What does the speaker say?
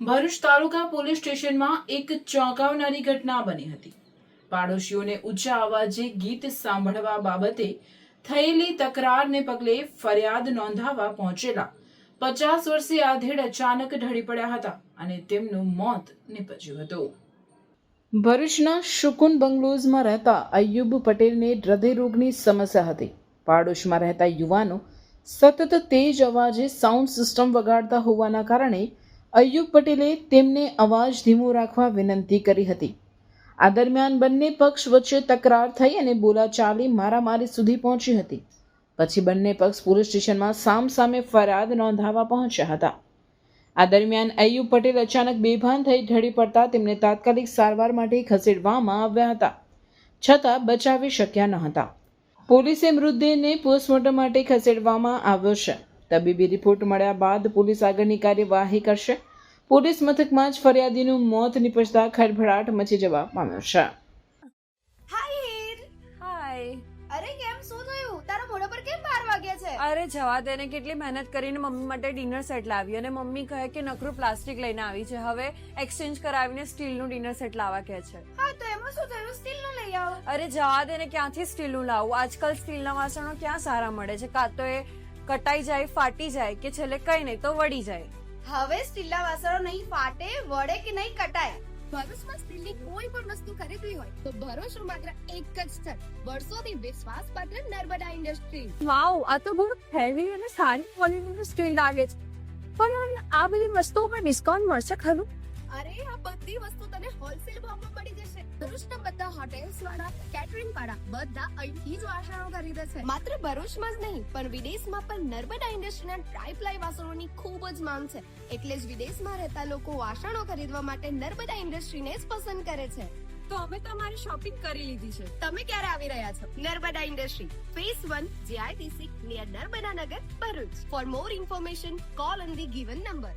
ભરૂચ તાલુકા police સ્ટેશનમાં એક ચોંકાવનારી ઘટના બની હતી. પાડોશીઓને ઊંચા અવાજે ગીત સાંભળવા બાબતે થયેલી તકરારને પગલે ફરિયાદ નોંધાવવા પહોંચેલા 50 વર્ષીય આધેડ અચાનક ઢળી પડ્યા હતા અને તેમનું મોત નીપજ્યું હતું. ભરૂચના શુકુન બંગલોઝમાં રહેતા અય્યુબ પટેલને હૃદયરોગની સમસ્યા હતી. પાડોશમાં રહેતા યુવાનો સતત તેજ અવાજે સાઉન્ડ સિસ્ટમ વગાડતા હોવાના કારણે અય્યુબ પટેલે તેમને અવાજ ધીમો રાખવા વિનંતી કરી હતી. આ દરમિયાન બંને પક્ષ વચ્ચે તકરાર થઈ અને બોલાચાલી મારામારી સુધી પહોંચી હતી. પછી બંને પક્ષ પોલીસ સ્ટેશનમાં સામસામે ફરિયાદ નોંધાવવા પહોંચ્યા હતા. આ દરમિયાન અય્યુબ પટેલ અચાનક બેભાન થઈ ઢળી પડતા તેમને તાત્કાલિક સારવાર માટે ખસેડવામાં આવ્યા હતા, છતાં બચાવી શક્યા ન હતા. પોલીસે મૃતદેહને પોસ્ટમોર્ટમ માટે ખસેડવામાં આવ્યો છે. તબીબી રિપોર્ટ મળ્યા બાદ પોલીસ આગળની કાર્યવાહી કરશે. પોલીસ મથકમાં જ ફરિયાદીનું મોત નીપજતા ખળભળાટ મચી જવા પામ્યો છે. હાય. અરે કેમ શું થયું? તારા મોઢા પર કેમ 12 વાગ્યા છે? અરે જવા દે ને, કેટલી મહેનત કરીને મમ્મી માટે ડિનર સેટ લાવી અને મમ્મી કહે કે નકરું પ્લાસ્ટિક લઈને આવી છે, હવે એક્સચેન્જ કરાવીને સ્ટીલનું ડિનર સેટ લાવવા કહે છે. હા તો એમાં શું થયું? સ્ટીલનું લઈ આવો. અરે જવા દે ને, ક્યાંથી સ્ટીલનું લાવું? આજકાલ સ્ટીલના વાસણો ક્યાં સારા મળે છે? કાં તો એ કટાઈ જાય, ફાટી જાય કે છેલ્લે કઈ નહીં તો વળી જાય. હવે સ્ટીલના વાસણો નહીં ફાટે, વળે કે નહીં કટાય. ભરૂચમાં સ્ટીલની કોઈ પણ વસ્તુ ખરીદવી હોય તો ભરૂચનું માત્ર એક જ સ્થળ, વર્ષોથી વિશ્વાસપાત્ર નર્મદા ઇન્ડસ્ટ્રીઝ. વાવ, આ તો બહુ હેવી અને સારી ક્વોલિટીનું સ્ટીલ લાગે છે. પણ આ બધી વસ્તુઓ પર ડિસ્કાઉન્ટ મળશે ખરું? અરે આ બધી વસ્તુ તને હોલસેલ ભાવમાં મળી જશે. ભરૂચના બધા હોટેલ્સ વાળા, કેટરિંગ વાળા બધા અહીંથી જ વાસણો ખરીદે છે. માત્ર ભરૂચમાં જ નહીં પણ વિદેશમાં પણ નર્મદા ઇન્ડસ્ટ્રીના ટ્રાય-પ્લાય વાસણોની ખૂબ જ માંગ છે. એટલે જ વિદેશમાં રહેતા લોકો વાસણો ખરીદવા માટે નર્મદા ઇન્ડસ્ટ્રીને જ પસંદ કરે છે. તો અમે તમારી શોપિંગ કરી લીધી છે. તમે ક્યારે આવી રહ્યા છો? Narmada industry phase 1 JITC near Narmada Nagar, Bharuch. For more information call on the given number.